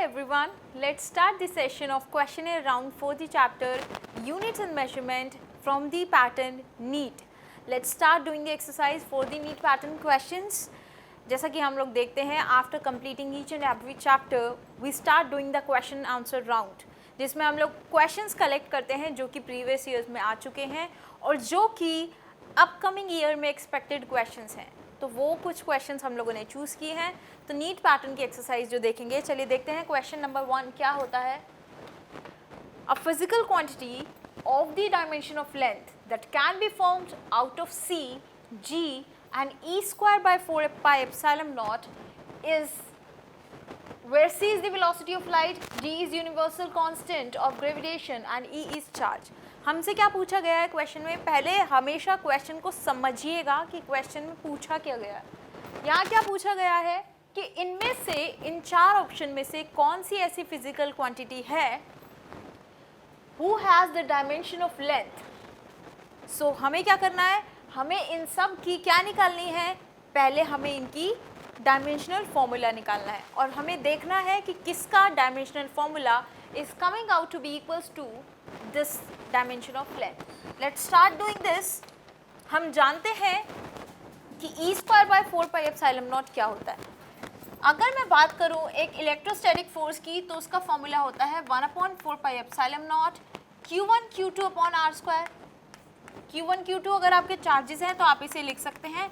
everyone, let's start the session of questionnaire round for the chapter Units and Measurement from the pattern NEAT. Let's start doing the exercise for the NEAT pattern questions. जैसा कि हम लोग देखते हैं after completing each and every chapter, we start doing the question answer round, जिसमें हम लोग questions collect करते हैं जो कि previous years में आ चुके हैं और जो कि upcoming year में expected questions हैं. तो वो कुछ क्वेश्चंस हम लोगों ने चूज़ किए हैं. तो नीट पैटर्न की एक्सरसाइज जो देखेंगे, चलिए देखते हैं. क्वेश्चन नंबर 1 क्या होता है. A physical quantity of the dimension of length that can be formed out of c G and e square by 4 pi epsilon naught is where c is the velocity of light, g is universal constant of gravitation and e is charge. हमसे क्या पूछा गया है question में. पहले हमेशा question को समझिएगा कि क्वेश्चन में पूछा क्या गया है. यहाँ क्या पूछा गया है कि इनमें से, इन चार ऑप्शन में से कौन सी ऐसी फिजिकल क्वांटिटी है who has the dimension of length. सो हमें क्या करना है, हमें इन सब की क्या निकालनी है, पहले हमें इनकी डायमेंशनल फॉर्मूला निकालना है और हमें देखना है कि किसका dimensional formula is coming out to be equals to this dimension of length. Let's start doing this. हम जानते हैं कि E square by 4 pi epsilon naught क्या होता है. अगर मैं बात करूं एक इलेक्ट्रोस्टैटिक फोर्स की तो उसका फॉर्मूला होता है 1/4 pi epsilon naught Q1 Q2 upon r square. Q1 Q2 अगर आपके चार्जेस हैं तो आप इसे लिख सकते हैं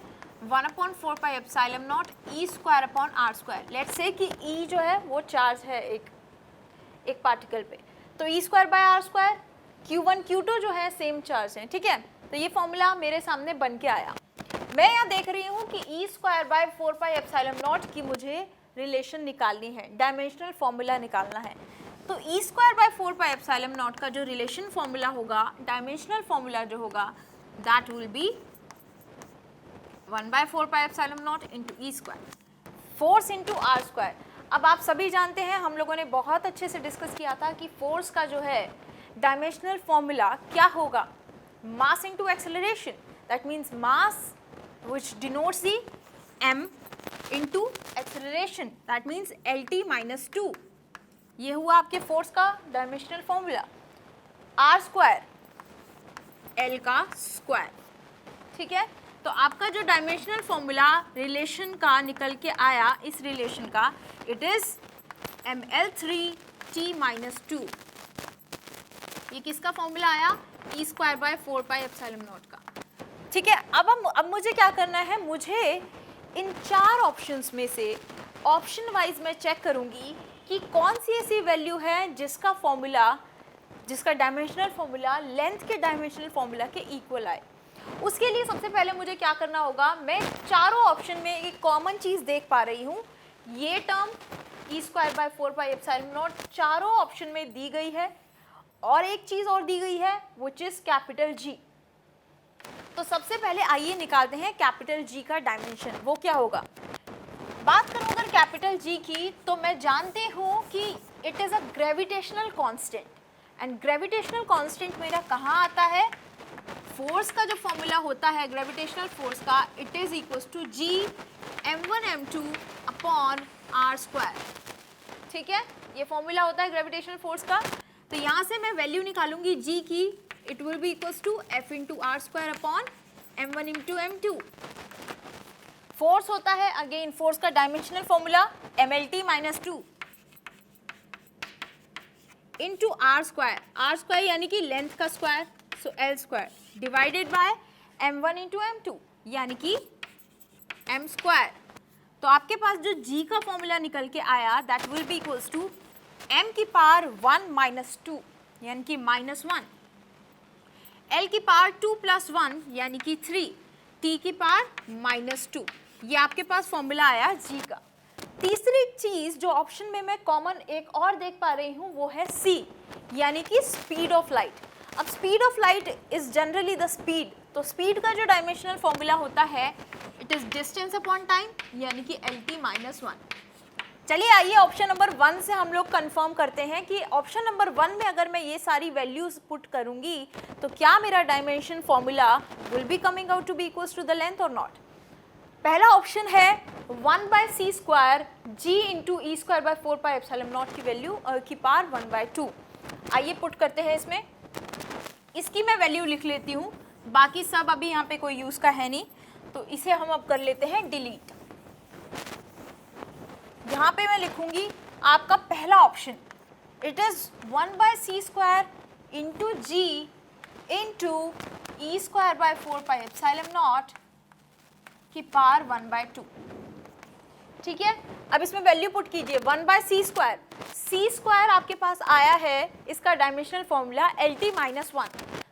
1/4 pi epsilon naught e square upon r square. Let's say कि ई जो है वो चार्ज है एक पार्टिकल पे, तो E square by R square. Q1 Q2 जो है सेम चार्ज हैं, ठीक है. तो ये फॉर्मूला मेरे सामने बन के आया. मैं यहाँ देख रही हूँ कि E square by 4 pi epsilon naught की मुझे रिलेशन निकालनी है, डायमेंशनल फॉर्मूला निकालना है. तो E square by 4 pi epsilon naught का जो रिलेशन फॉर्मूला होगा, डायमेंशनल फॉर्मूला जो होगा, that will be 1/4 pi epsilon naught into E square, force into R square. अब आप सभी जानते हैं, हम लोगों ने बहुत अच्छे से डिस्कस किया था कि फोर्स का जो है डायमेंशनल फॉर्मूला क्या होगा, मास into acceleration. That means mass which denotes the m into acceleration, that means LT minus 2. ये हुआ आपके फोर्स का dimensional formula. R square L का स्क्वायर, ठीक है. तो आपका जो डायमेंशनल फॉर्मूला रिलेशन का निकल के आया, इस रिलेशन का, इट इज ml3t minus 2. ये किसका फॉर्मूला आया, E square by 4 pi epsilon naught का, ठीक है. अब मुझे क्या करना है, मुझे इन चार ऑप्शंस में से ऑप्शन वाइज मैं चेक करूंगी कि कौन सी ऐसी वैल्यू है जिसका फॉर्मूला, जिसका डायमेंशनल फॉर्मूला लेंथ के डायमेंशनल फॉर्मूला के इक्वल आए. उसके लिए सबसे पहले मुझे क्या करना होगा, मैं चारों ऑप्शन में एक कॉमन चीज़ देख पा रही हूँ. ये term E square by 4 pi epsilon not चारों ऑप्शन में दी गई है और एक चीज़ और दी गई है विच इज़ कैपिटल जी. तो सबसे पहले आइए निकालते हैं कैपिटल जी का डायमेंशन, वो क्या होगा. बात करूं अगर कैपिटल जी की, तो मैं जानती हूं कि it is a gravitational constant. And gravitational constant मेरा कहाँ आता है, फोर्स का जो फॉर्मूला होता है ग्रेविटेशनल फोर्स का, it is equals to G m1 m2 upon r square, ठीक है. ये फॉर्मूला होता है ग्रेविटेशनल फोर्स का. तो यहाँ से मैं वैल्यू निकालूंगी जी की, it will be equals to f into r square upon m1 into m2. Force होता है, अगेन फोर्स का dimensional formula mlt minus 2 into r square यानी कि लेंथ का square, so l square divided by m1 into m2 यानी कि m square. तो आपके पास जो g का फॉर्मूला निकल के आया, that will be equals to m की पावर 1 minus 2 यानी कि -1, L की पावर 2 + 1 यानी कि 3, T की पावर -2. ये आपके पास फॉर्मूला आया G का. तीसरी चीज़ जो ऑप्शन में मैं कॉमन एक और देख पा रही हूँ वो है C, यानी कि स्पीड ऑफ लाइट. अब speed of light is generally the speed. तो स्पीड का जो डायमेंशनल फॉर्मूला होता है, it is distance upon time यानी कि LT -1. चलिए आइए ऑप्शन नंबर 1 से हम लोग कंफर्म करते हैं कि ऑप्शन नंबर 1 में अगर मैं ये सारी वैल्यूज पुट करूंगी तो क्या मेरा dimension formula will be coming out to be equals to the length और नॉट. पहला ऑप्शन है 1/c² g into E square by 4πε0 की वैल्यू की पावर 1/2। आइए पुट करते हैं इसमें। इसकी मैं वैल्यू लिख लेती हूँ, बाकी सब अभी यहाँ पे कोई यूज़ का है नहीं, तो इसे हम अब कर लेते हैं डिलीट। यहाँ पे मैं लिखूंगी आपका पहला option, it is 1/c² into G into E square by 4πε0 की पावर 1/2। ठीक है, अब इसमें वैल्यू पुट कीजिए 1/c²। c² आपके पास आया है, इसका डायमेंशनल फॉर्मूला LT-1,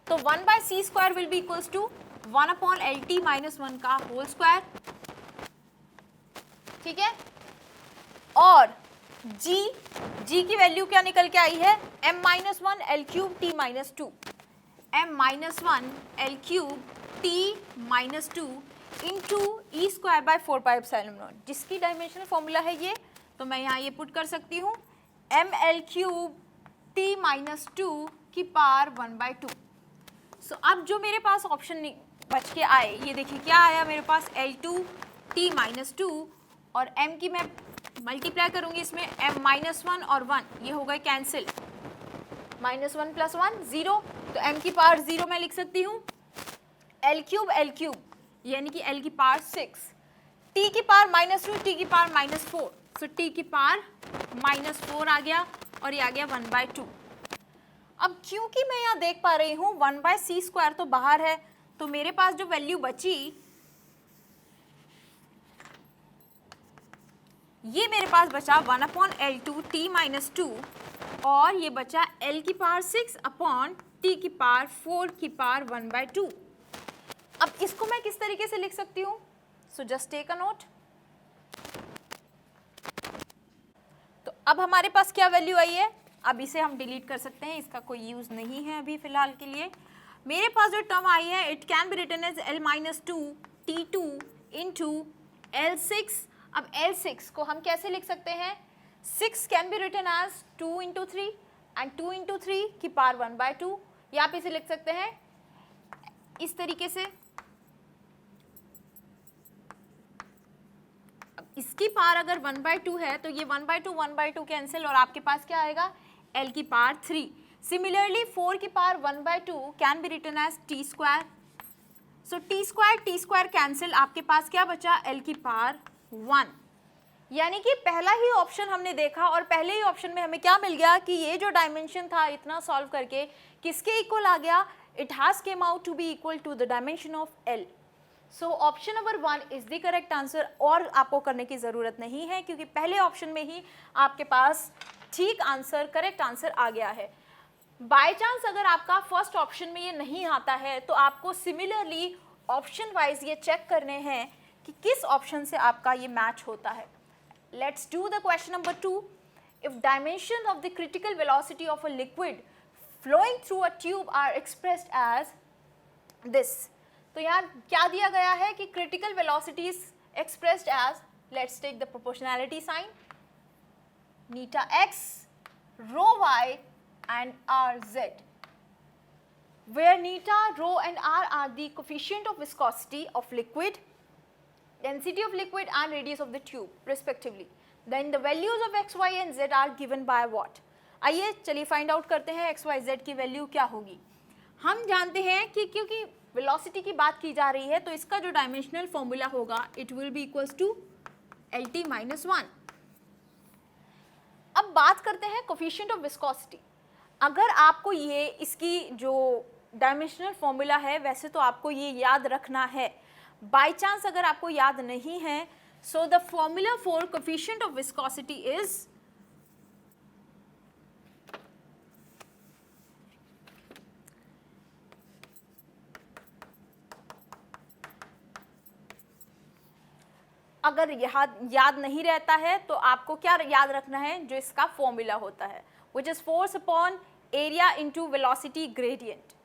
तो 1/c² will be equals to 1/LT-1 का होल स्क्वायर। ठीक है, और g की वैल्यू क्या निकल के आई है, m-1 L3T-2, m-1 L3T-2 into E square by 4πε0, जिसकी डायमेंशनल फॉर्मूला है ये, तो मैं यहाँ ये पुट कर सकती हूँ mL3T-2 की पावर 1/2। सो अब जो मेरे पास ऑप्शन बच के आए, ये देखिए क्या आया मेरे पास, L2T-2 और m की मैं मल्टीप्लाई करूँगी इसमें, m-1 और 1 ये हो गए कैंसिल, -1 + 1 0, तो m की पावर 0 मैं लिख सकती हूँ L3 यानी कि L की पावर 6, t की पावर -2, t की पावर -4, सो t की पावर -4 आ गया और ये आ गया 1/2। अब क्योंकि मैं यहाँ देख पा रही हूँ 1/c² तो बाहर है, तो मेरे पास जो वैल्यू बची ये मेरे पास बचा 1/L2T-2 और ये बचा L की पावर 6 अपॉन t की पावर 4 की पावर 1/2। अब इसको मैं किस तरीके से लिख सकती हूँ, so just take a note. तो अब हमारे पास क्या वैल्यू आई है, अब इसे हम डिलीट कर सकते हैं, इसका कोई यूज नहीं है अभी फिलहाल के लिए। मेरे पास जो टर्म आई है, it can be written as L-2T2 into L6। अब L6 को हम कैसे लिख सकते हैं, 6 can be written as 2 into 3 and 2 into 3 की पावर 1/2, या आप इसे लिख सकते हैं इस तरीके से। अब इसकी पावर अगर 1/2 है तो ये 1/2 कैंसिल और आपके पास क्या आएगा, L की पावर 3। सिमिलरली 4 की power 1/2 can be written as t²। So t² cancel, आपके पास क्या बचा, L की पावर 1। यानी कि पहला ही ऑप्शन हमने देखा और पहले ही ऑप्शन में हमें क्या मिल गया कि ये जो डायमेंशन था इतना सॉल्व करके किसके इक्वल आ गया, it has come out to be equal to the dimension of L। So option number 1 is the correct answer, और आपको करने की ज़रूरत नहीं है क्योंकि पहले ऑप्शन में ही आपके पास ठीक आंसर, करेक्ट आंसर आ गया है। बाय चांस अगर आपका फर्स्ट ऑप्शन में ये नहीं आता है तो आपको सिमिलरली ऑप्शन वाइज ये चेक करने हैं कि किस ऑप्शन से आपका ये मैच होता है। Let's do the question number 2। If dimension of the critical velocity of a liquid flowing through a tube are expressed as this. तो यहाँ क्या दिया गया है कि critical velocity is expressed as, let's take the proportionality sign, eta x, rho y and rz, where neta, rho and r are the coefficient of viscosity of liquid, density of liquid and radius of the tube respectively. Then the values of x, y and z are given by what? आइए चलिए find out करते हैं x, y, z की value क्या होगी। हम जानते हैं कि क्योंकि वेलोसिटी की बात की जा रही है तो इसका जो डायमेंशनल फॉर्मूला होगा it will be equals to LT-1। अब बात करते हैं कोफिशिएंट ऑफ विस्कोसिटी। अगर आपको ये इसकी जो डायमेंशनल फॉर्मूला है वैसे तो आपको ये याद रखना है, बाय चांस अगर आपको याद नहीं है, so the formula for coefficient of viscosity is अगर याद नहीं रहता है तो आपको क्या याद रखना है, जो इसका फॉर्मूला होता है, which is force upon area into velocity gradient,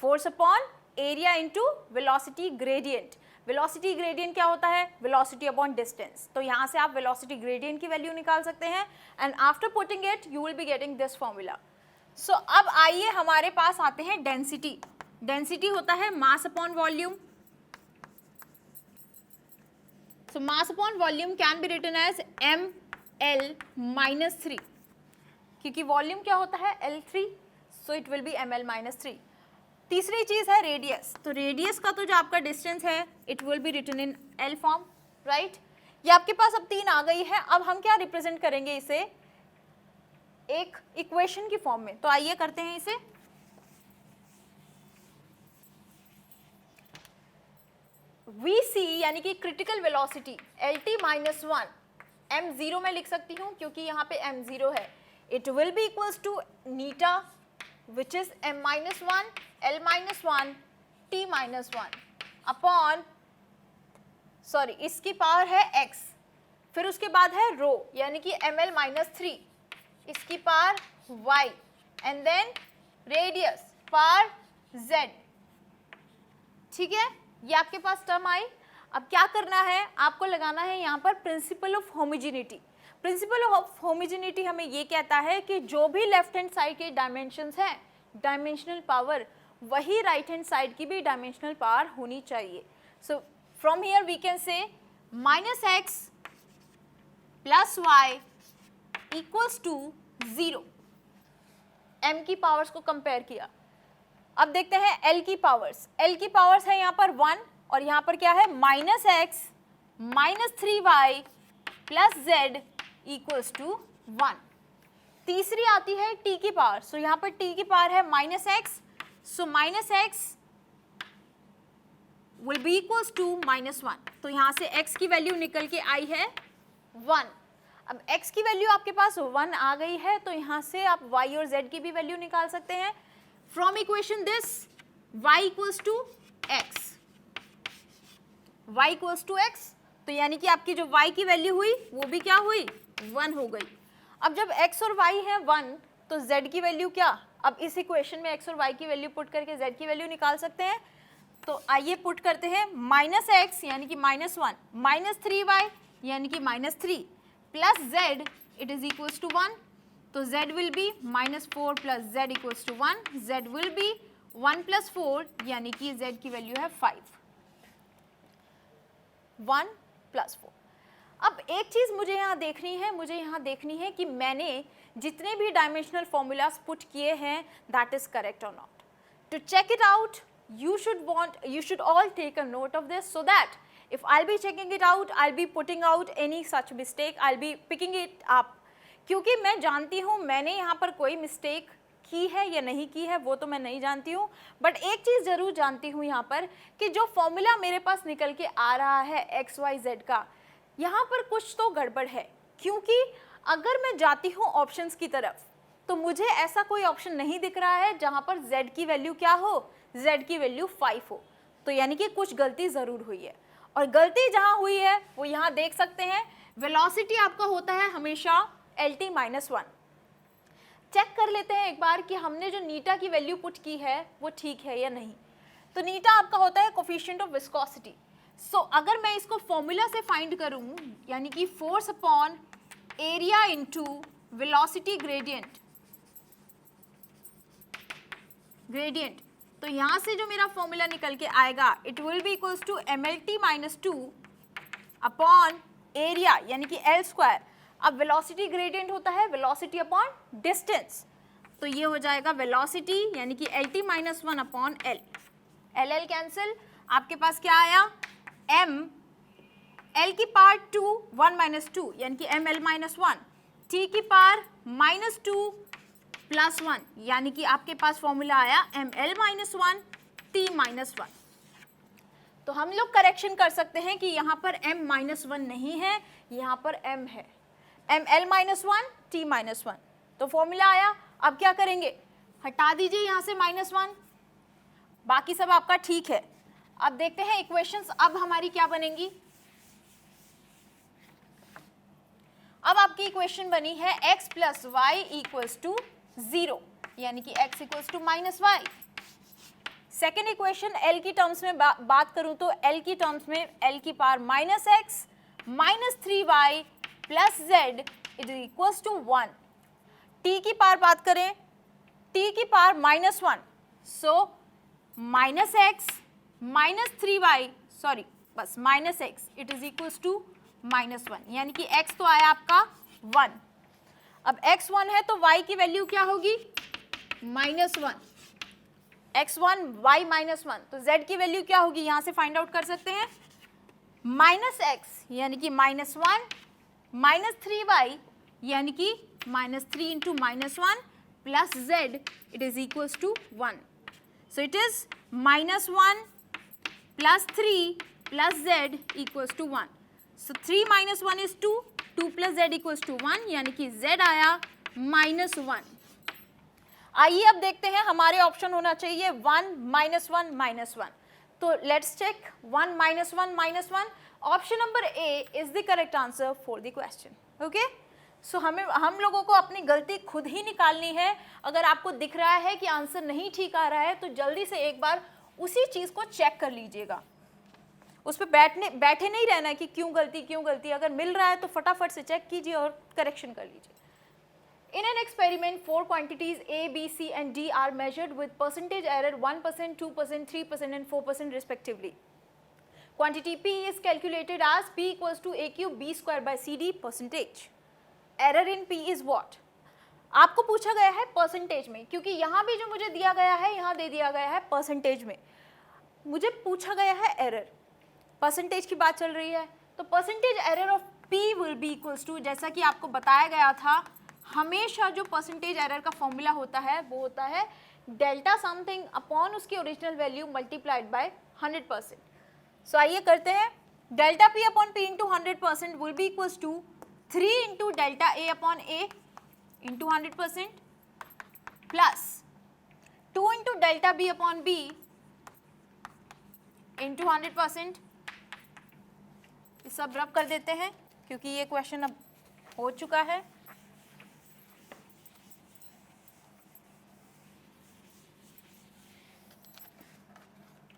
force upon area into velocity gradient। velocity gradient क्या होता है, velocity upon distance। तो यहाँ से आप velocity gradient की वैल्यू निकाल सकते हैं and after putting it you will be getting this formula। so अब आइए हमारे पास आते हैं density। density होता है mass upon volume। So mass upon volume can be written as ml minus 3, क्योंकि वॉल्यूम क्या होता है L3, so it will be ml minus 3. तीसरी चीज है रेडियस, तो रेडियस का तो जो आपका डिस्टेंस है it will be written in L form, right. ये आपके पास अब 3 आ गई है. अब हम क्या रिप्रेजेंट करेंगे इसे एक इक्वेशन की फॉर्म में. तो आइए करते हैं इसे. Vc यानी कि critical velocity Lt minus 1 m0 में लिख सकती हूँ क्योंकि यहाँ पे m0 है. It will be equals to eta which is m minus 1 L minus 1 T minus 1 upon, sorry इसकी पावर है x, फिर उसके बाद है रो यानी कि ml माइनस 3, इसकी power y and then radius power z. ठीक है, ये आपके पास टर्म आई. अब क्या करना है, आपको लगाना है यहाँ पर principle of homogeneity. Principle of homogeneity हमें ये कहता है कि जो भी लेफ्ट हैंड साइड के डायमेंशंस हैं, डायमेंशनल पावर, वही राइट हैंड साइड की भी डायमेंशनल पावर होनी चाहिए. So from here we can say minus x plus y equals to 0. m की पावर्स को कंपेयर किया. अब देखते हैं L की पावर्स. L की पावर्स है यहाँ पर 1 और यहाँ पर क्या है minus x minus 3y plus z equals to 1. तीसरी आती है t की पावर. सो यहाँ पर t की पावर है minus x, so minus x will be equals to minus 1. तो यहाँ से x की वैल्यू निकल के आई है 1. अब x की वैल्यू आपके पास 1 आ गई है, तो यहाँ से आप y और z की भी वैल्यू निकाल सकते हैं. From equation this y equals to x, y equals to x, तो यानी कि आपकी जो y की वैल्यू हुई वो भी क्या हुई 1 हो गई. अब जब x और y है 1 तो z की वैल्यू क्या, अब इस इक्वेशन में x और y की वैल्यू पुट करके z की वैल्यू निकाल सकते हैं. तो आइए पुट करते हैं माइनस एक्स यानी कि माइनस 1 माइनस 3y यानी कि minus 3 plus z it is equals to 1. तो z will be minus 4 plus z equals to 1. z will be 1 plus 4 यानी कि z की वैल्यू है 5. 1 प्लस 4. अब एक चीज़ मुझे यहाँ देखनी है कि मैंने जितने भी डायमेंशनल फॉर्मूलाज पुट किए हैं दैट इज करेक्ट और not. To check it out you should all take a note of this so that if I'll be checking it out, I'll be putting out any such mistake, I'll be picking it up. क्योंकि मैं जानती हूँ मैंने यहाँ पर कोई mistake की है या नहीं की है वो तो मैं नहीं जानती हूँ, बट एक चीज़ ज़रूर जानती हूँ यहाँ पर कि जो फॉर्मूला मेरे पास निकल के आ रहा है XYZ का, यहाँ पर कुछ तो गड़बड़ है. क्योंकि अगर मैं जाती हूँ ऑप्शंस की तरफ तो मुझे ऐसा कोई ऑप्शन नहीं दिख रहा है जहाँ पर Z की वैल्यू क्या हो, z की वैल्यू 5 हो. तो यानी कि कुछ गलती ज़रूर हुई है, और गलती जहाँ हुई है वो यहाँ देख सकते हैं. वेलोसिटी आपका होता है हमेशा Lt माइनस 1. चेक कर लेते हैं एक बार कि हमने जो नीटा की वैल्यू पुट की है वो ठीक है या नहीं. तो नीटा आपका होता है कोफिशिएंट ऑफ विस्कोसिटी. सो अगर मैं इसको फॉर्मूला से फाइंड करूँ यानी कि force upon area into velocity gradient, तो यहाँ से जो मेरा फॉर्मूला निकल के आएगा it will be equals to MLT minus 2 upon area यानी कि L स्क्वायर. अब वेलोसिटी ग्रेडियंट होता है वेलोसिटी अपॉन डिस्टेंस, तो ये हो जाएगा वेलोसिटी यानी कि LT minus 1 upon L. LL cancel, आपके पास क्या आया M L की पावर 2 1 माइनस 2 यानी कि ML माइनस 1, T की पावर माइनस 2 प्लस 1 यानी कि आपके पास फॉर्मूला आया ML माइनस 1 T माइनस 1. तो हम लोग करेक्शन कर सकते हैं कि यहाँ पर M माइनस 1 नहीं है, यहाँ पर M है. ML माइनस 1 T माइनस 1, तो फॉर्मूला आया. अब क्या करेंगे, हटा दीजिए यहाँ से माइनस 1, बाकी सब आपका ठीक है. अब देखते हैं इक्वेशंस अब हमारी क्या बनेंगी. अब आपकी इक्वेशन बनी है x plus y equals to 0 यानी कि x equals to minus y. Second equation L की टर्म्स में बात करूं तो L की टर्म्स में L की power minus x minus 3y plus z it is equals to 1. T की पावर बात करें, T की power minus 1, so minus x minus 3y, sorry बस minus x it is equals to -1, यानी कि x तो आया आपका 1। अब x 1 है तो y की वैल्यू क्या होगी? -1, x1 y -1, तो z की वैल्यू क्या होगी यहाँ से फाइंड आउट कर सकते हैं, -x यानी कि -1 -3y यानी कि -3 into -1 plus z it is equals to 1। So it is -1 plus 3 plus z equals to 1। So 3 - 1 is 2, 2 plus z equals to 1, यानी कि z आया -1। आइए अब देखते हैं, हमारे ऑप्शन होना चाहिए 1 -1 -1। तो let's check 1 -1 -1। Option number A is the correct answer for the question. Okay, so हम लोगों को अपनी गलती खुद ही निकालनी है। अगर आपको दिख रहा है कि आंसर नहीं ठीक आ रहा है तो जल्दी से एक बार उसी चीज़ को चेक कर लीजिएगा, उस पर बैठे नहीं रहना कि क्यों गलती। अगर मिल रहा है तो फटाफट से चेक कीजिए और करेक्शन कर लीजिए। In an experiment, 4 quantities A, B, C and D are measured with percentage error 1%, 2%, 3% and 4% respectively. Quantity P is calculated as P equals to A cube B square by CD percentage. Error in P is what? आपको पूछा गया है percentage में, क्योंकि यहाँ भी जो मुझे दिया गया है यहाँ दे दिया गया है परसेंटेज में, मुझे पूछा गया है एरर, परसेंटेज की बात चल रही है, तो percentage error of P will be equals to, जैसा कि आपको बताया गया था, हमेशा जो परसेंटेज एरर का फॉर्मूला होता है वो होता है डेल्टा समथिंग अपॉन उसकी original value multiplied by 100%। So आइए करते हैं, delta P upon P into 100% will be equals to 3 into delta A upon A into 100% plus 2 into delta B upon B into 100%। सब रब कर देते हैं क्योंकि ये क्वेश्चन अब हो चुका है।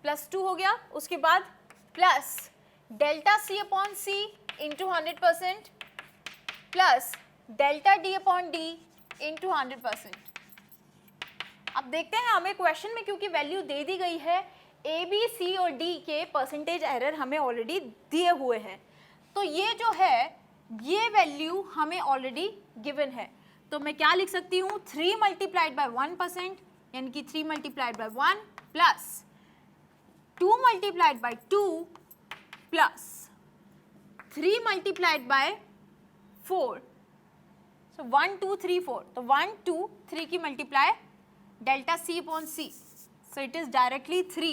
+2 हो गया, उसके बाद plus delta C upon C into 100% plus delta D upon D into 100%। अब देखते हैं हमें क्वेश्चन में क्योंकि वैल्यू दे दी गई है, A, B, C और D के परसेंटेज एरर हमें ऑलरेडी दिए हुए हैं, तो ये जो है ये वैल्यू हमें ऑलरेडी गिवन है। तो मैं क्या लिख सकती हूँ, 3 मल्टीप्लाइड बाय 1% यानी कि 3 multiplied by 1 plus 2 multiplied by 2 plus 3 multiplied by 4. So 1, 2, 3, 4. तो 1, 2, 3 की multiply delta C upon C. So it is directly 3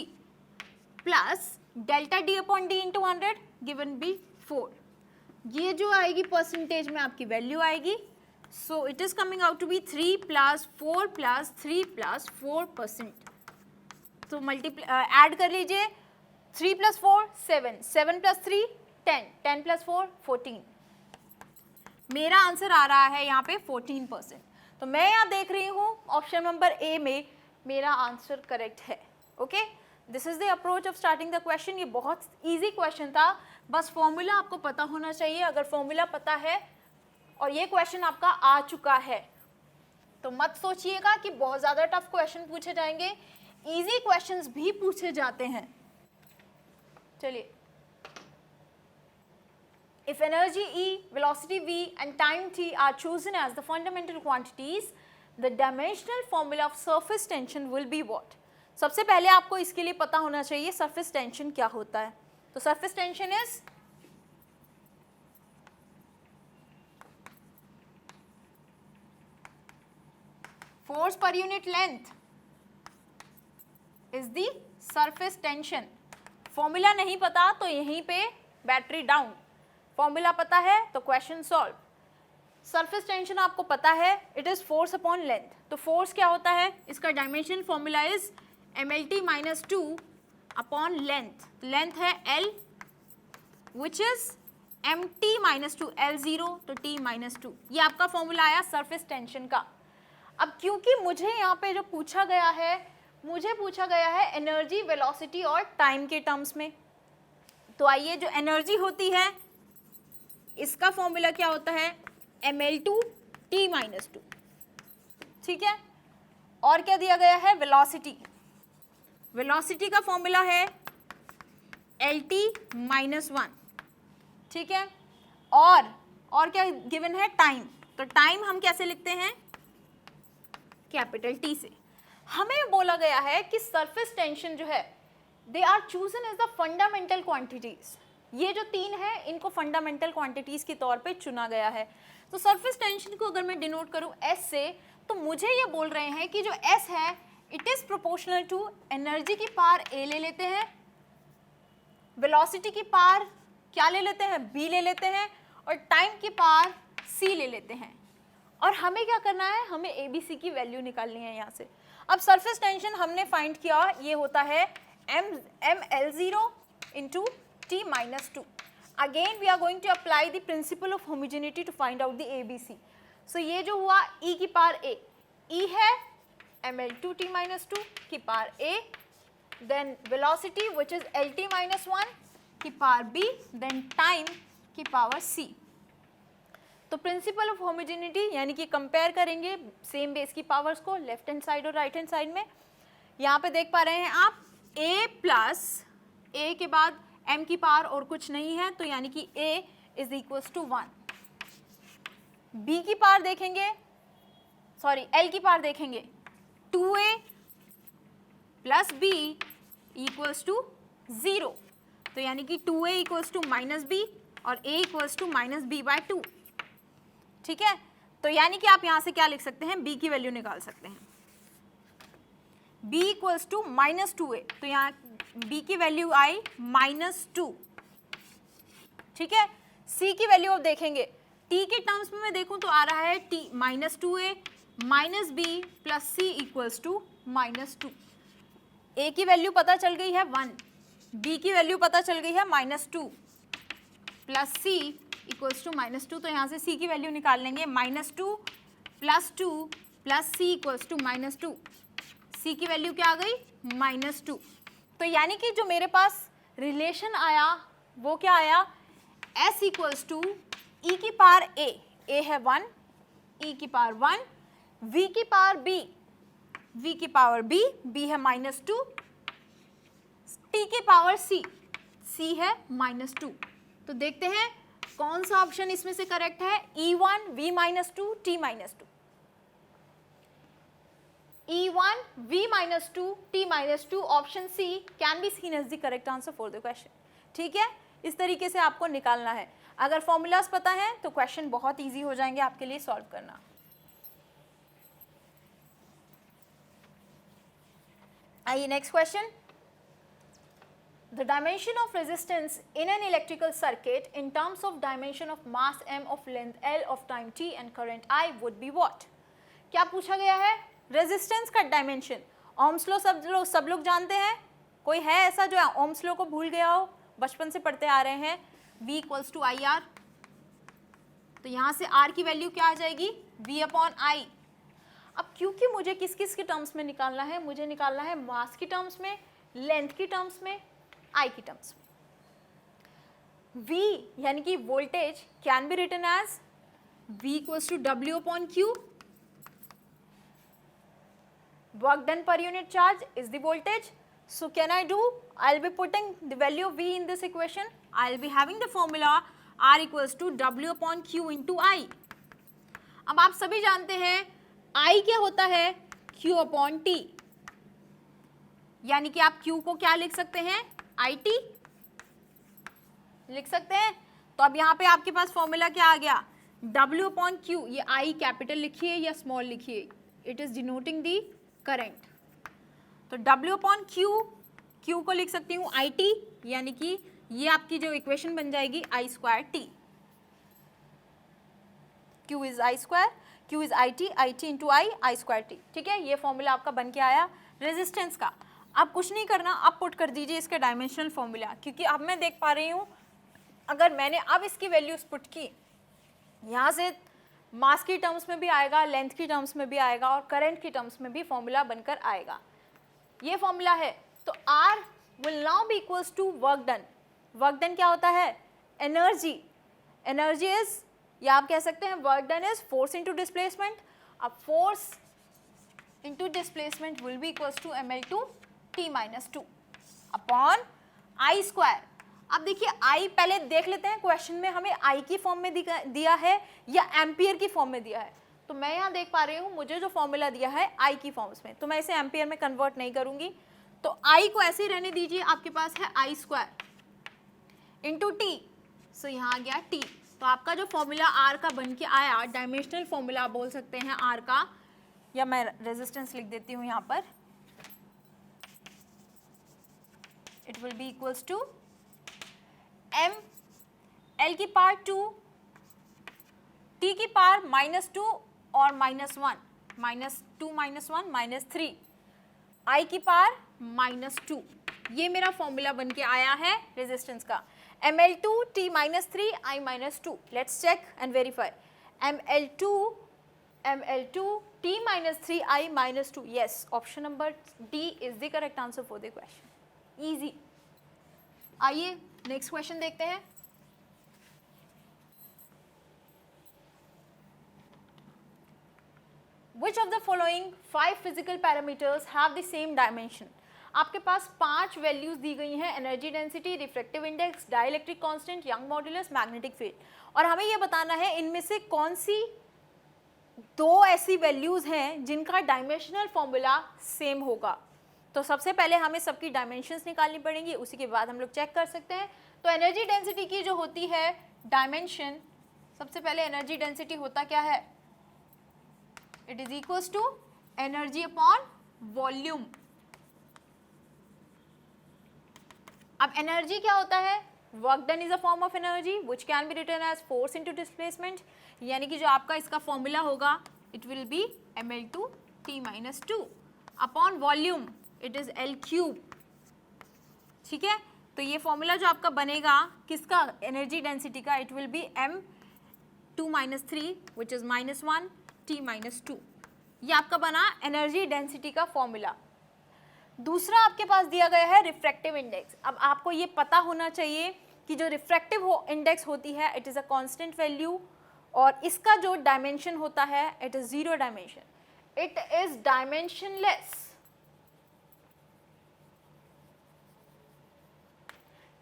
plus delta D upon D into 100 given be 4. ये जो आएगी परसेंटेज में आपकी वैल्यू आएगी। So it is coming out to be 3 plus 4 plus 3 plus 4%. तो add कर लीजिए, 3 + 4 7, 7 + 3 10, 10 + 4 14। मेरा आंसर आ रहा है यहाँ पे 14%। तो मैं यहाँ देख रही हूँ ऑप्शन नंबर ए में मेरा आंसर करेक्ट है। Okay, this is the approach of starting the question. ये बहुत ईजी क्वेश्चन था, बस फॉर्मूला आपको पता होना चाहिए। अगर फॉर्मूला पता है और ये क्वेश्चन आपका आ चुका है तो मत सोचिएगा कि बहुत ज़्यादा टफ क्वेश्चन पूछे जाएंगे, इजी क्वेश्चंस भी पूछे जाते हैं। चलिए, if energy E, velocity V and time t are chosen as the fundamental quantities, the dimensional formula of surface tension will be what? सबसे पहले आपको इसके लिए पता होना चाहिए surface tension क्या होता है। तो surface tension is force per unit length is the surface tension। Formula नहीं पता तो यहीं पे बैटरी डाउन, फॉर्मूला पता है तो क्वेश्चन सॉल्व। सरफेस टेंशन आपको पता है, it is force upon length. तो फोर्स क्या होता है, इसका dimension formula is mlt - 2 upon length. Length है l which is mt - 2 l0 तो t - 2। ये आपका फॉर्मूला आया सरफेस टेंशन का। अब क्योंकि मुझे यहाँ पे जो पूछा गया है, मुझे पूछा गया है एनर्जी, वेलोसिटी और टाइम के टर्म्स में, तो आइए जो एनर्जी होती है इसका फॉर्मूला क्या होता है, ml2 t - 2। ठीक है, और क्या दिया गया है, वेलोसिटी। वेलोसिटी का फॉर्मूला है LT-1, ठीक है। और क्या गिवन है, टाइम। तो टाइम हम कैसे लिखते हैं, कैपिटल T से। हमें बोला गया है कि सरफेस टेंशन जो है they are chosen as the fundamental quantities. ये जो तीन है इनको फंडामेंटल क्वांटिटीज के तौर पे चुना गया है। तो सरफेस टेंशन को अगर मैं डिनोट करूं S से, तो मुझे ये बोल रहे हैं कि जो S है it is proportional to energy की पावर A ले लेते हैं, वेलोसिटी की पावर क्या ले लेते हैं, B ले लेते हैं, और टाइम की पावर C ले लेते हैं। और हमें क्या करना है, हमें ABC की वैल्यू निकालनी है यहाँ से। अब सरफेस टेंशन हमने फाइंड किया, ये होता है mL0 into T-2. Again we are going to apply the principle of homogeneity to find out the ABC. So ये जो हुआ E की पावर A, E है mL2 T-2 की power A, then velocity which is LT-1 की power B, then time की power C. तो principal of homogeneity यानी कि कंपेयर करेंगे सेम बेस की पावर्स को लेफ्ट हैंड साइड और राइट हैंड साइड में। यहाँ पे देख पा रहे हैं आप A प्लस A के बाद M की पावर और कुछ नहीं है, तो यानी कि A is equals to 1। B की पावर देखेंगे, सॉरी L की पावर देखेंगे, 2A plus B equals to 0, तो यानी कि 2A equals to minus B और A equals to minus B by 2, ठीक है। तो यानी कि आप यहां से क्या लिख सकते हैं, B की वैल्यू निकाल सकते हैं, B equals to minus 2A, तो यहाँ B की वैल्यू आई -2, ठीक है। C की वैल्यू आप देखेंगे, T के टर्म्स में मैं देखूं तो आ रहा है T -2A minus B plus C equals to -2। A की वैल्यू पता चल गई है 1, B की वैल्यू पता चल गई है -2 प्लस C इक्वल्स टू -2, तो यहाँ से C की वैल्यू निकाल लेंगे, -2 plus 2 plus C equals to -2, C की वैल्यू क्या आ गई, -2। तो यानी कि जो मेरे पास रिलेशन आया वो क्या आया, S इक्वल्स टू E की पावर A है 1, E की पावर 1, V की पावर B, V की पावर B, B है -2, T की पावर C है -2। तो देखते हैं कौन सा ऑप्शन इसमें से करेक्ट है, E1 V-2 T-2, E1 V-2 T-2 option C can be seen as the correct answer for the question, ठीक है। इस तरीके से आपको निकालना है। अगर फॉर्मूलाज पता है तो क्वेश्चन बहुत इजी हो जाएंगे आपके लिए सॉल्व करना। आइए next question, the dimension of resistance in an electrical circuit in terms of dimension of mass m of length L of time t and current I would be what? क्या पूछा गया है, रेजिस्टेंस का dimension. Ohm's law सब लोग जानते हैं, कोई है ऐसा जो ओम्स लॉ को भूल गया हो, बचपन से पढ़ते आ रहे हैं, V equals to I R. तो यहाँ से R की वैल्यू क्या आ जाएगी, V अपॉन I। अब क्योंकि मुझे किस किस के टर्म्स में निकालना है, मुझे निकालना है मास की टर्म्स में, लेंथ की टर्म्स में, I की टर्म्स में। V यानी कि voltage can be written as V equals to W upon Q, work done per unit charge is the voltage. So can I do, I'll be putting the value of V in this equation, I'll be having the formula R equals to W upon Q into I. अब आप सभी जानते हैं I क्या होता है, Q upon T, यानी कि आप Q को क्या लिख सकते हैं, IT लिख सकते हैं। तो अब यहाँ पे आपके पास फॉर्मूला क्या आ गया, W upon Q, ये I कैपिटल लिखिए या स्मॉल लिखिए, it is denoting the current. तो W अपॉन Q को लिख सकती हूँ IT, यानी कि ये आपकी जो इक्वेशन बन जाएगी I square T, Q is I square, Q is IT into I square T, ठीक है। ये फॉर्मूला आपका बन के आया रेजिस्टेंस का। अब कुछ नहीं करना, अब पुट कर दीजिए इसका डायमेंशनल फॉर्मूला, क्योंकि अब मैं देख पा रही हूँ अगर मैंने अब इसकी वैल्यूज पुट की, यहाँ से मास की टर्म्स में भी आएगा, लेंथ की टर्म्स में भी आएगा और करंट की टर्म्स में भी फॉर्मूला बनकर आएगा। ये फॉर्मूला है, तो R will now be equals to work done. Work done क्या होता है, एनर्जी, एनर्जी इज, या आप कह सकते हैं work done is force into displacement. अब force into displacement will be equals to ml2 T-2 upon I square. अब देखिए आई पहले देख लेते हैं क्वेश्चन में हमें आई की फॉर्म में दिया है या एम्पियर की फॉर्म में दिया है। तो मैं यहाँ देख पा रही हूँ मुझे जो फॉर्मूला दिया है आई की फॉर्म्स में, तो मैं इसे एम्पियर में कन्वर्ट नहीं करूंगी, तो आई को ऐसे ही रहने दीजिए। आपके पास है आई स्क्वायर इंटू टी, सो यहाँ आ गया टी। तो आपका जो फॉर्मूला आर का बन के आया, डायमेंशनल फॉर्मूला आप बोल सकते हैं आर का, या मैं रेजिस्टेंस लिख देती हूँ यहाँ पर, it will be equals to m l की पावर 2 t की पावर -2 और -1, -2 -1 -3 i की पावर -2। ये मेरा फॉर्मूला बन के आया है रेजिस्टेंस का, ml2 t -3 i -2। Let's check and verify, ml2 t -3 i -2, yes, option number D is the correct answer for the question, easy. आइए नेक्स्ट क्वेश्चन देखते हैं। Which of the following 5 physical parameters have the same dimension? आपके पास 5 values दी गई हैं, energy density, refractive index, dielectric constant, young modulus, magnetic field, और हमें यह बताना है इनमें से कौन सी 2 ऐसी वैल्यूज हैं जिनका डायमेंशनल फॉर्मूला सेम होगा। तो सबसे पहले हमें सबकी डायमेंशंस निकालनी पड़ेंगी, उसी के बाद हम लोग चेक कर सकते हैं। तो एनर्जी डेंसिटी की जो होती है डायमेंशन, सबसे पहले एनर्जी डेंसिटी होता क्या है, it is equals to energy upon volume. अब एनर्जी क्या होता है, work done is a form of energy which can be written as force into displacement, यानी कि जो आपका इसका फॉर्मूला होगा it will be ml2 t -2 upon volume, it is L cube. ठीक है, तो ये फॉर्मूला जो आपका बनेगा किसका, एनर्जी डेंसिटी का, it will be m2 -3 which is -1 t -2। ये आपका बना एनर्जी डेंसिटी का फॉर्मूला। दूसरा आपके पास दिया गया है रिफ्रैक्टिव इंडेक्स। अब आपको ये पता होना चाहिए कि जो रिफ्रैक्टिव इंडेक्स होती है it is a constant value, और इसका जो डायमेंशन होता है it is 0 dimension, it is dimensionless.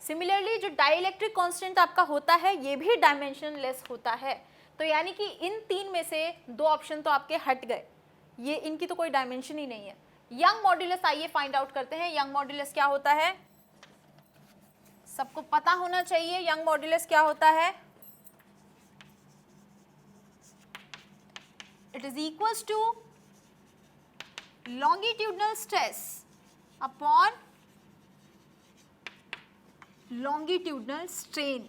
Similarly जो डाइलेक्ट्रिक कांस्टेंट आपका होता है ये भी डायमेंशनलेस होता है। तो यानी कि इन 3 में से 2 ऑप्शन तो आपके हट गए, ये इनकी तो कोई डायमेंशन ही नहीं है। यंग मॉड्यूलस आइए फाइंड आउट करते हैं, यंग मॉड्यूलस क्या होता है, सबको पता होना चाहिए यंग मॉड्यूलस क्या होता है। It is equals to longitudinal stress upon longitudinal strain।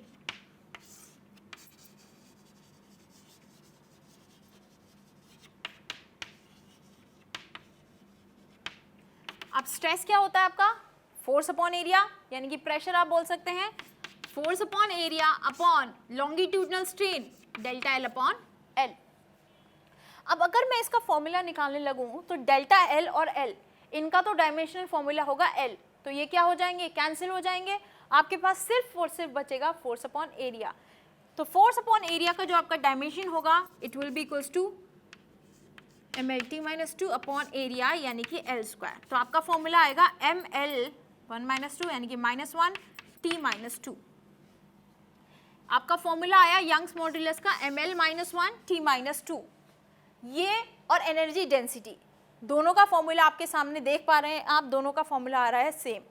अब स्ट्रेस क्या होता है आपका, फोर्स अपॉन एरिया, यानी कि प्रेशर आप बोल सकते हैं, force upon area upon longitudinal strain delta L upon L. अब अगर मैं इसका फॉर्मूला निकालने लगूं तो डेल्टा एल और एल इनका तो डायमेंशनल फॉर्मूला होगा एल, तो ये क्या हो जाएंगे, कैंसिल हो जाएंगे। आपके पास सिर्फ और सिर्फ बचेगा फोर्स अपॉन एरिया। तो फोर्स अपॉन एरिया का जो आपका डायमेंशन होगा it will be equals to mlt -2 upon area, यानी कि एल स्क्वायर। तो आपका फॉर्मूला आएगा ml1 -2 यानी कि -1 t -2। आपका फॉर्मूला आया यंग्स मॉड्यूलस का ml -1 t -2। ये और एनर्जी डेंसिटी दोनों का फॉर्मूला आपके सामने देख पा रहे हैं आप, दोनों का फॉर्मूला आ रहा है सेम।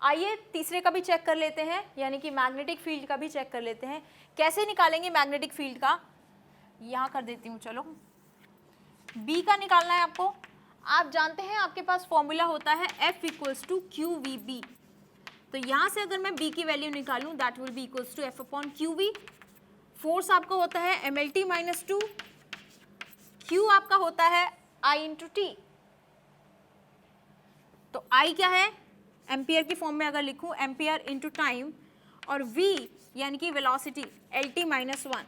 आइए तीसरे का भी चेक कर लेते हैं, यानी कि मैग्नेटिक फील्ड का भी चेक कर लेते हैं। कैसे निकालेंगे मैग्नेटिक फील्ड का, यहाँ कर देती हूँ, चलो बी का निकालना है आपको। आप जानते हैं आपके पास फॉर्मूला होता है F equals to Q V B. तो यहाँ से अगर मैं बी की वैल्यू निकालूँ that will be equals to F upon Q V. Force आपका होता है mlt -2, क्यू आपका होता है I इंटू टी। तो I क्या है, एम्पियर की फॉर्म में अगर लिखूं एम्पियर इंटू टाइम, और v यानी कि वेलोसिटी lt -1।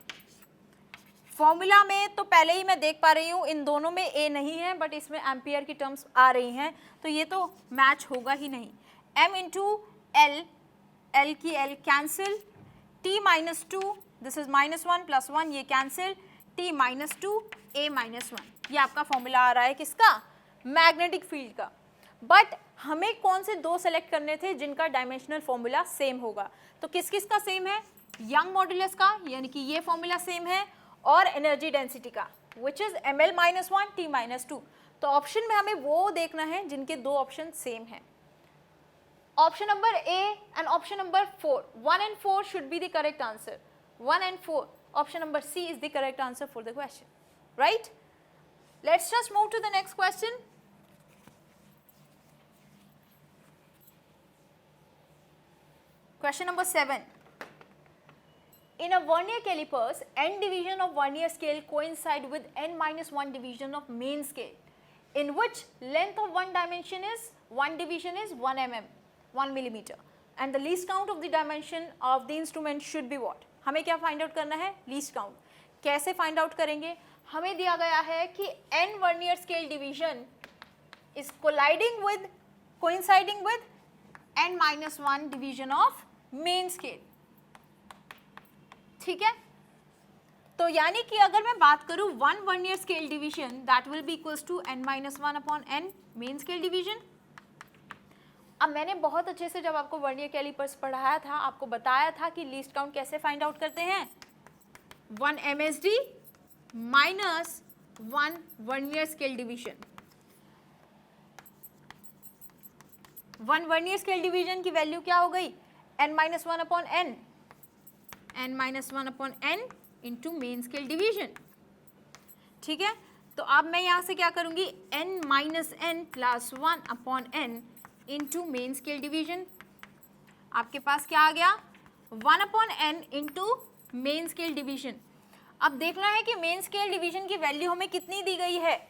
फॉर्मूला में तो पहले ही मैं देख पा रही हूँ इन दोनों में a नहीं है, बट इसमें एम्पियर की टर्म्स आ रही हैं, तो ये तो मैच होगा ही नहीं। m इंटू एल, एल की L cancel, t -2 this is -1 + 1 ये कैंसिल, t -2 a -1। ये आपका फॉर्मूला आ रहा है किसका, मैग्नेटिक फील्ड का। बट हमें कौन से दो सेलेक्ट करने थे जिनका डायमेंशनल फॉर्मूला सेम होगा। तो किस किस का सेम है? यंग मॉड्यूलस का, यानी कि ये फॉर्मूला सेम है, और एनर्जी डेंसिटी का विच इज ml-1 T-2। तो ऑप्शन में हमें वो देखना है जिनके दो ऑप्शन सेम हैं। Option number A and option number 4, 1 and 4 should be the correct answer. 1 and 4. Option number C is the correct answer for the question. Right? Let's just move to the next question. Question number 7. In a vernier calipers, n division of vernier scale coincide with n-1 division of main scale, in which length of one dimension is, one division is 1 mm, 1 millimeter, and the least count of the dimension of the instrument should be what? हमें क्या find out करना है? Least count. कैसे find out करेंगे? हमें दिया गया है कि n vernier scale division is coinciding with n-1 division of main scale. ठीक है, तो यानी कि अगर मैं बात करूं 1 vernier scale division that will be equals to n-1 upon n main scale division. अब मैंने बहुत अच्छे से जब आपको वर्नियर कैलिपर्स पढ़ाया था, आपको बताया था कि लीस्ट काउंट कैसे फाइंड आउट करते हैं। 1 MSD minus 1 vernier scale division. 1 vernier scale division की वैल्यू क्या हो गई? n-1 upon n, n-1 upon n into main scale division. ठीक है, तो अब मैं यहाँ से क्या करूँगी? n-n plus 1 upon n into main scale division. आपके पास क्या आ गया? 1 upon n into main scale division. अब देखना है कि मेन स्केल डिवीजन की वैल्यू हमें कितनी दी गई है।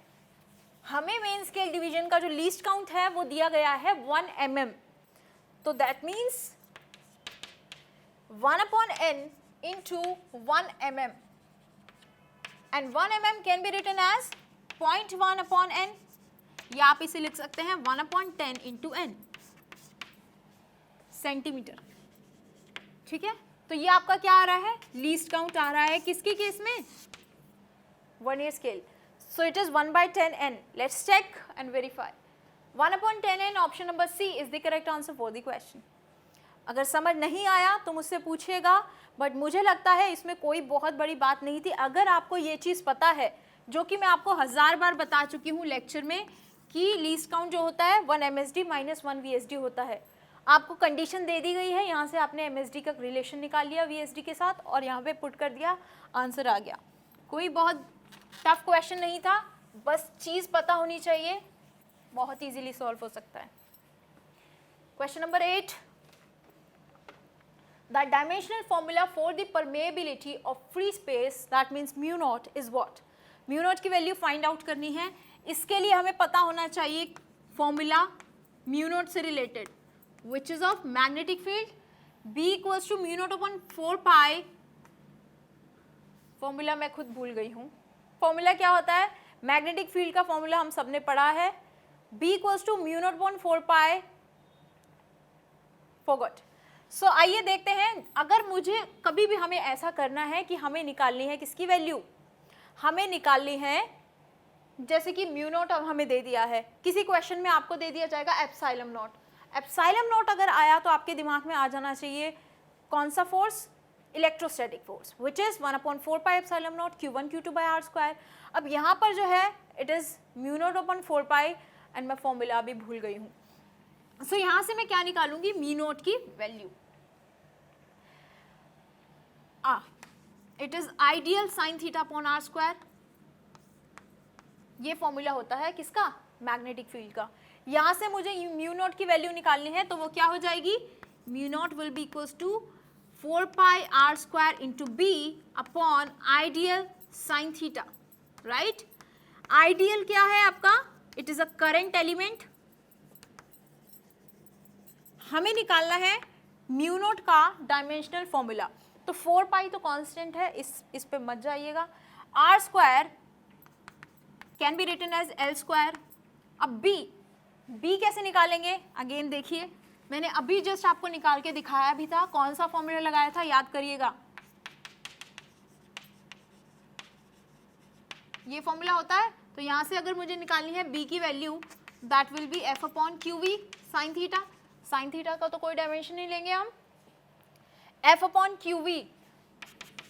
हमें मेन स्केल डिवीजन का जो लीस्ट काउंट है वो दिया गया है 1 mm। तो that means 1 upon n into 1 mm, and 1 mm can be written as 0.1 upon n, या आप इसे लिख सकते हैं 1 upon 10 into n सेंटीमीटर। ठीक है, तो ये आपका क्या आ रहा है? लीस्ट काउंट आ रहा है किसके केस में? Vernier scale. So it is 1/10n। Let's check and verify. 1 upon 10n option number C is the correct answer for the question. अगर समझ नहीं आया तो मुझसे पूछिएगा, बट मुझे लगता है इसमें कोई बहुत बड़ी बात नहीं थी। अगर आपको ये चीज़ पता है, जो कि मैं आपको 1000 बार बता चुकी हूँ लेक्चर में, कि लीस्ट काउंट जो होता है 1 MSD माइनस 1 VSD होता है। आपको कंडीशन दे दी गई है, यहाँ से आपने MSD का रिलेशन निकाल लिया VSD के साथ और यहाँ पे पुट कर दिया, आंसर आ गया। कोई बहुत टफ क्वेश्चन नहीं था, बस चीज़ पता होनी चाहिए, बहुत ईजीली सॉल्व हो सकता है। Question number 8। The dimensional formula for the permeability of free space, that means mu naught, is what? Mu naught की वैल्यू फाइंड आउट करनी है। इसके लिए हमें पता होना चाहिए फॉर्मूला mu naught से related, which is of magnetic field B equals to mu naught upon 4 pi। Formula मैं खुद भूल गई हूँ। फॉर्मूला क्या होता है? मैग्नेटिक फील्ड का फॉर्मूला हम सबने पढ़ा है, B equals to mu naught upon 4 pi, forgot। सो आइए देखते हैं, अगर मुझे कभी भी हमें ऐसा करना है कि हमें निकालनी है किसकी वैल्यू, हमें निकालनी है, जैसे कि म्यू नॉट अब हमें दे दिया है, किसी क्वेश्चन में आपको दे दिया जाएगा एप्सिलॉन नॉट। एप्सिलॉन नॉट अगर आया तो आपके दिमाग में आ जाना चाहिए कौन सा force? Electrostatic force, which is 1/4 pi epsilon naught Q1 Q2 by r²। अब यहाँ पर जो है it is mu naught upon 4 pi, and मैं फॉर्मूला अभी भूल गई हूँ। सो यहाँ से मैं क्या निकालूंगी? म्यू नॉट की value. It is ideal sine theta upon r²। ये फॉर्मूला होता है किसका? मैग्नेटिक फील्ड का। यहाँ से मुझे म्यू नॉट की वैल्यू निकालनी है, तो वो क्या हो जाएगी? Mu not will be equals to 4 pi r² into B upon ideal sine theta. Right, ideal क्या है आपका? It is a current element. हमें निकालना है म्यू नॉट का डायमेंशनल फॉर्मूला। तो 4 पाई तो कांस्टेंट है, इस पे मत जाइएगा। r² can be written as l²। अब b कैसे निकालेंगे? अगेन देखिए, मैंने अभी जस्ट आपको निकाल के दिखाया भी था। कौन सा फॉर्मूला लगाया था, याद करिएगा। ये फॉर्मूला होता है। तो यहाँ से अगर मुझे निकालनी है b की value, that will be F upon Q V sine theta. Sine theta का तो कोई डायमेंशन नहीं लेंगे हम, एफ अपॉन क्यू वी,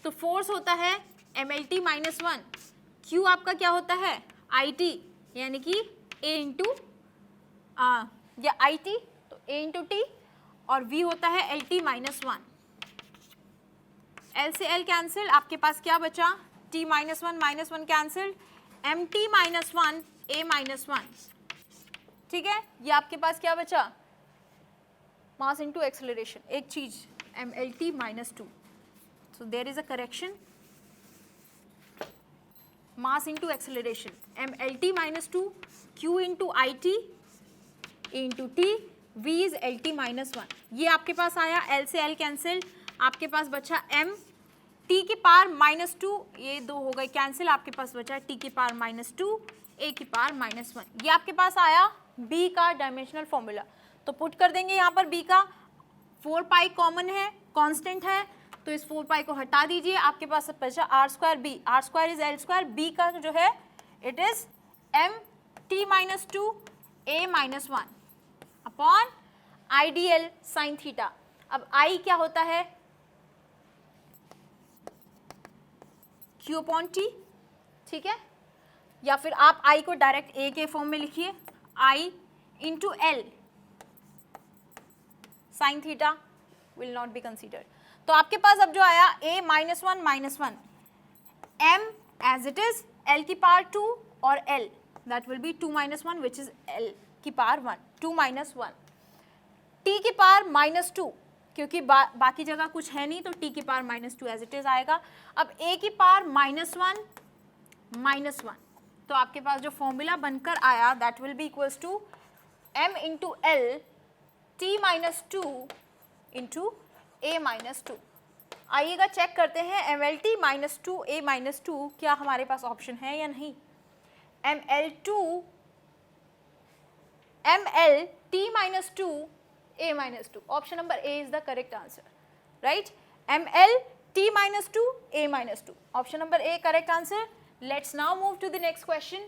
तो फोर्स होता है M L T minus one, Q आपका क्या होता है आई टी, यानी कि ए इंटू या आई टी, तो ए इंटू टी, और v होता है L T minus one. L से एल कैंसिल, आपके पास क्या बचा, t minus one cancel, M T minus one A minus one, ठीक है। ये आपके पास क्या बचा, मास इंटू एक्सेलरेशन, एक चीज M L T minus two, so there is a correction, mass into acceleration, M L T minus two, Q into I T, A into T, v is L T minus one. ये आपके पास आया, l से l cancel, आपके पास बचा m t की power minus to, ये दो हो गए कैंसिल, आपके पास बचा t की पावर माइनस टू, a की पावर माइनस वन। ये आपके पास आया b का डायमेंशनल फॉर्मूला। तो पुट कर देंगे यहाँ पर b का, 4 पाई कॉमन है, कांस्टेंट है, तो इस 4 पाई को हटा दीजिए, आपके पास बचा R square B, R square is L square, b का जो है it is m t minus two a minus one upon I D L sine theta. अब I क्या होता है, Q अपॉन टी, ठीक है, या फिर आप I को डायरेक्ट A के फॉर्म में लिखिए, I into L sine theta will not be considered. तो आपके पास अब जो आया A minus one, M as it is L की पावर टू और L that will be two minus one which is L की power one, two minus one, t की पावर माइनस टू, क्योंकि बाकी जगह कुछ है नहीं तो t की power minus two as it is आएगा। अब a की पावर माइनस वन, तो आपके पास जो फॉर्मूला बनकर आया that will be equals to m into L T minus two into A minus two. आइएगा चेक करते हैं M L T minus two A minus two क्या हमारे पास ऑप्शन है या नहीं। M L T minus two a minus 2, option number A is the correct answer, right? ml t minus 2 a minus 2, option number A correct answer. Let's now move to the next question.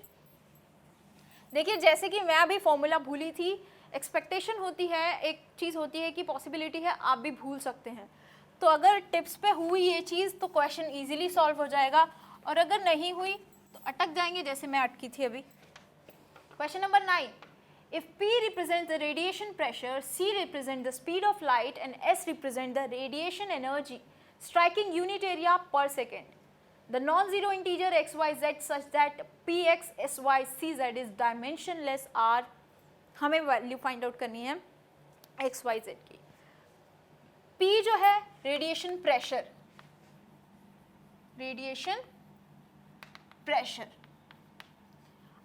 देखिए जैसे कि मैं अभी formula भूली थी, expectation होती है, एक चीज़ होती है कि पॉसिबिलिटी है आप भी भूल सकते हैं, तो अगर टिप्स पे हुई ये चीज़ तो क्वेश्चन इजीली सॉल्व हो जाएगा, और अगर नहीं हुई तो अटक जाएंगे जैसे मैं अटकी थी अभी। Question number 9, if P represents the radiation pressure, C represents the speed of light and S represents the radiation energy striking unit area per second. The non-zero integer x, y, z such that Px, Sy, Cz is dimensionless are, हमें value find out करनी है x, y, z की। P जो है radiation pressure,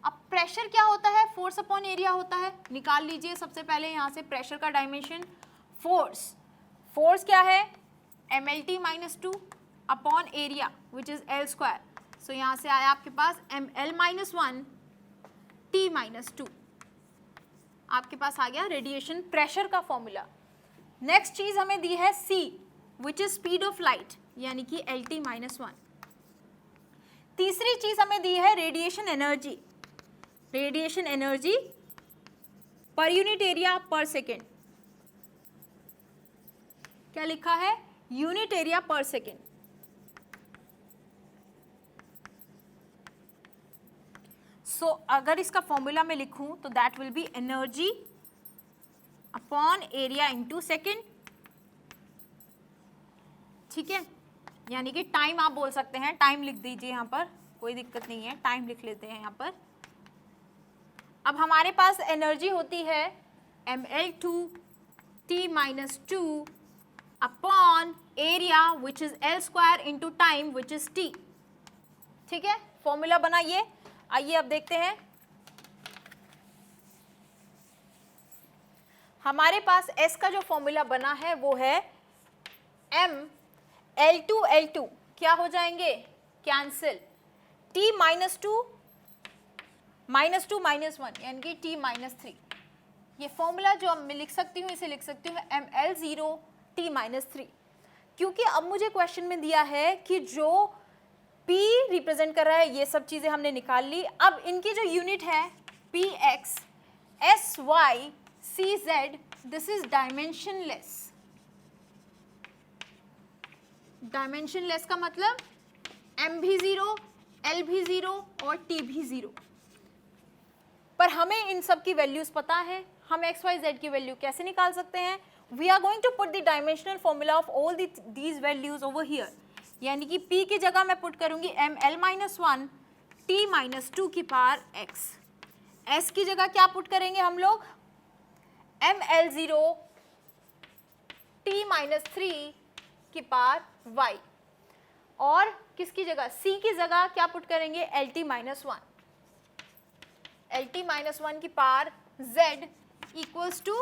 अब pressure क्या होता है, फोर्स अपॉन एरिया होता है, निकाल लीजिए सबसे पहले यहाँ से प्रेशर का डायमेंशन। फोर्स क्या है, M L T minus two upon area which is L square, so यहाँ से आया आपके पास M L minus one T minus two, आपके पास आ गया रेडिएशन प्रेशर का फॉर्मूला। नेक्स्ट चीज हमें दी है C which is speed of light यानी कि एल टी माइनस वन। तीसरी चीज हमें दी है radiation energy per unit area पर सेकेंड, क्या लिखा है, यूनिट एरिया पर सेकेंड। सो अगर इसका फॉर्मूला में लिखूं तो that will B energy upon area into second, ठीक है, यानी कि टाइम आप बोल सकते हैं, टाइम लिख दीजिए यहाँ पर, कोई दिक्कत नहीं है, टाइम लिख लेते हैं यहाँ पर। अब हमारे पास एनर्जी होती है ml2 t minus two upon area which is L square into time which is t, ठीक है, फॉर्मूला बना ये। आइए अब देखते हैं, हमारे पास S का जो फॉर्मूला बना है वो है m L2 क्या हो जाएंगे, cancel, t minus to minus one यानी कि t माइनस थ्री। ये फॉर्मूला जो मैं लिख सकती हूँ, इसे लिख सकती हूँ ml0 t माइनस थ्री, क्योंकि अब मुझे क्वेश्चन में दिया है कि जो p रिप्रेजेंट कर रहा है, ये सब चीज़ें हमने निकाल ली। अब इनकी जो यूनिट है px, SY CZ, this is dimensionless. Dimensionless का मतलब M भी 0, L भी 0 और T भी 0. पर हमें इन सब की वैल्यूज पता है. हम एक्स वाई जेड की वैल्यू कैसे निकाल सकते हैं? We are going to put the dimensional formula of all these values over here. यानी कि P की जगह मैं पुट करूंगी ML-1 T-2 की पावर x. S की जगह क्या पुट करेंगे हम लोग? ML0 T-3 की पावर y. और किसकी जगह? C की जगह क्या पुट करेंगे? LT-1 LT-1 की power z equals to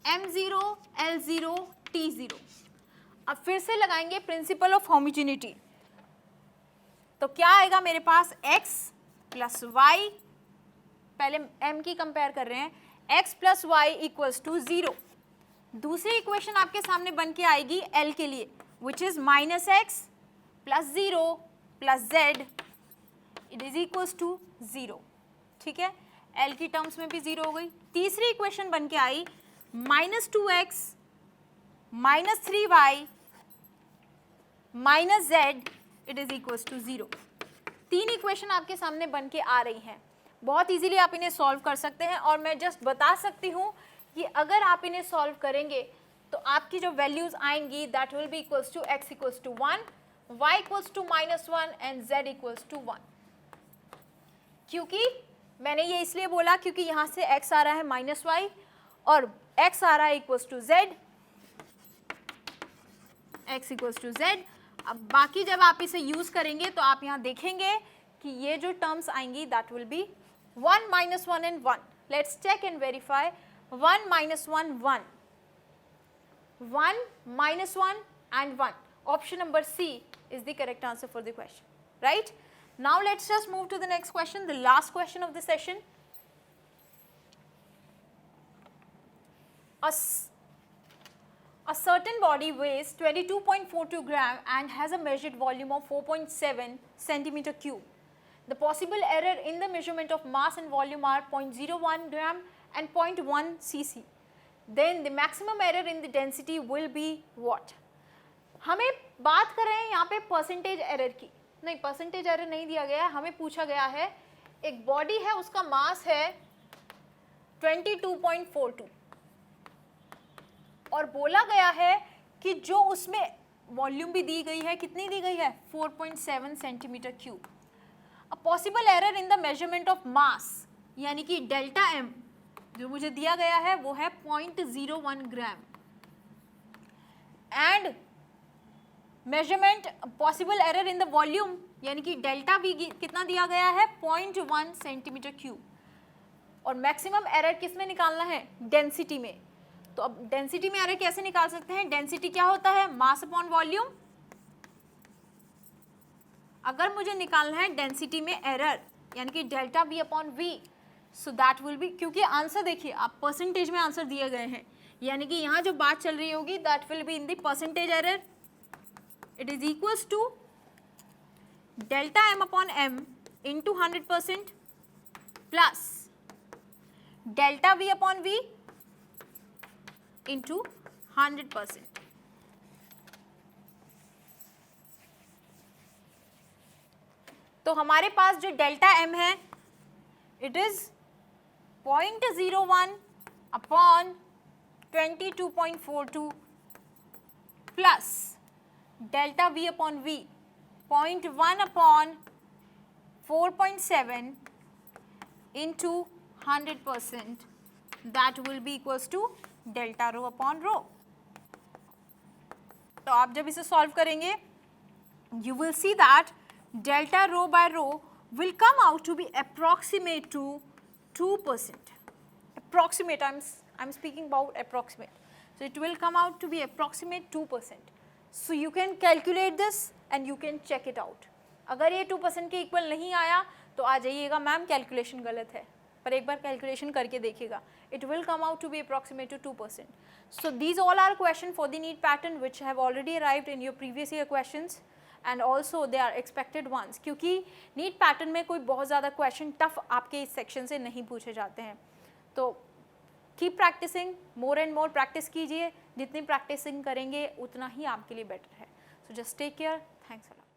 M0 L0 T0. अब फिर से लगाएंगे प्रिंसिपल ऑफ होमोजेनिटी. तो क्या आएगा मेरे पास? x प्लस वाई, पहले m की कंपेयर कर रहे हैं, x plus y equals to 0. दूसरी इक्वेशन आपके सामने बन के आएगी l के लिए, which is minus x plus 0 plus z, it is equals to 0. ठीक है, l की टर्म्स में भी 0 हो गई. तीसरी इक्वेशन बन के आई minus 2x minus 3y minus z, it is equals to 0. तीन इक्वेशन आपके सामने बन के आ रही हैं. बहुत इजीली आप इन्हें सॉल्व कर सकते हैं. और मैं जस्ट बता सकती हूँ कि अगर आप इन्हें सॉल्व करेंगे तो आपकी जो वैल्यूज आएंगी that will be equals to x equals to 1, y equals to -1 and z equals to 1. क्योंकि मैंने ये इसलिए बोला क्योंकि यहाँ से x आ रहा है माइनस वाई और x आ रहा है equals to z, x equals to z. अब बाकी जब आप इसे यूज करेंगे तो आप यहाँ देखेंगे कि ये जो टर्म्स आएंगी that will be 1 -1 and 1. Let's check and verify. 1 -1 1, 1 -1 and 1. Option number C is the correct answer for the question, right? Now let's just move to the next question, the last question of the session. A certain body weighs 22.42 gram and has a measured volume of 4.7 centimeter cube. The possible error in the measurement of mass and volume are 0.01 gram and 0.1 cc. Then the maximum error in the density will be what? हमें बात कर रहे हैं यहाँ पे percentage error की. नहीं, percentage error नहीं दिया गया है. हमें पूछा गया है एक बॉडी है, उसका मास है 22.42 और बोला गया है कि जो उसमें वॉल्यूम भी दी गई है, कितनी दी गई है? 4.7 centimetre cube. A possible error in the measurement of mass यानी कि डेल्टा m जो मुझे दिया गया है वो है 0.01 gram and measurement possible error in the volume यानी कि डेल्टा भी कितना दिया गया है? 0.1 सेंटीमीटर क्यूब. और मैक्सिमम एरर किस में निकालना है? डेंसिटी में. तो अब डेंसिटी में एरर कैसे निकाल सकते हैं? डेंसिटी क्या होता है? Mass upon volume. अगर मुझे निकालना है डेंसिटी में एरर यानी कि delta V upon V, so that will B, क्योंकि आंसर देखिए आप परसेंटेज में आंसर दिए गए हैं यानी कि यहाँ जो बात चल रही होगी that will be in the percentage error. It is equals to delta m upon m into 100% plus delta V upon V into 100%. तो हमारे पास जो डेल्टा m है it is 0.01 upon 22.42 plus delta V upon V 0.1 upon 4.7 into 100%, that will be equals to delta rho upon rho. तो आप जब इसे solve करेंगे you will see that delta rho by rho will come out to be approximate to 2%. Approximate, I'm speaking about approximate. So it will come out to be approximate 2%. So you can calculate this and you can check it out. अगर ये 2% के equal नहीं आया तो आ जाइएगा ma'am calculation गलत है, पर एक बार कैलकुलेशन करके देखिएगा. It will come out to be approximate to 2%. So these all are questions for the NEET pattern which have already arrived in your previous year questions. And also they are expected ones, क्योंकि NEET pattern में कोई बहुत ज़्यादा question tough आपके इस section से नहीं पूछे जाते हैं. तो keep practicing, more and more practice कीजिए, जितनी प्रैक्टिसिंग करेंगे उतना ही आपके लिए बेटर है। So just take care, thanks a lot.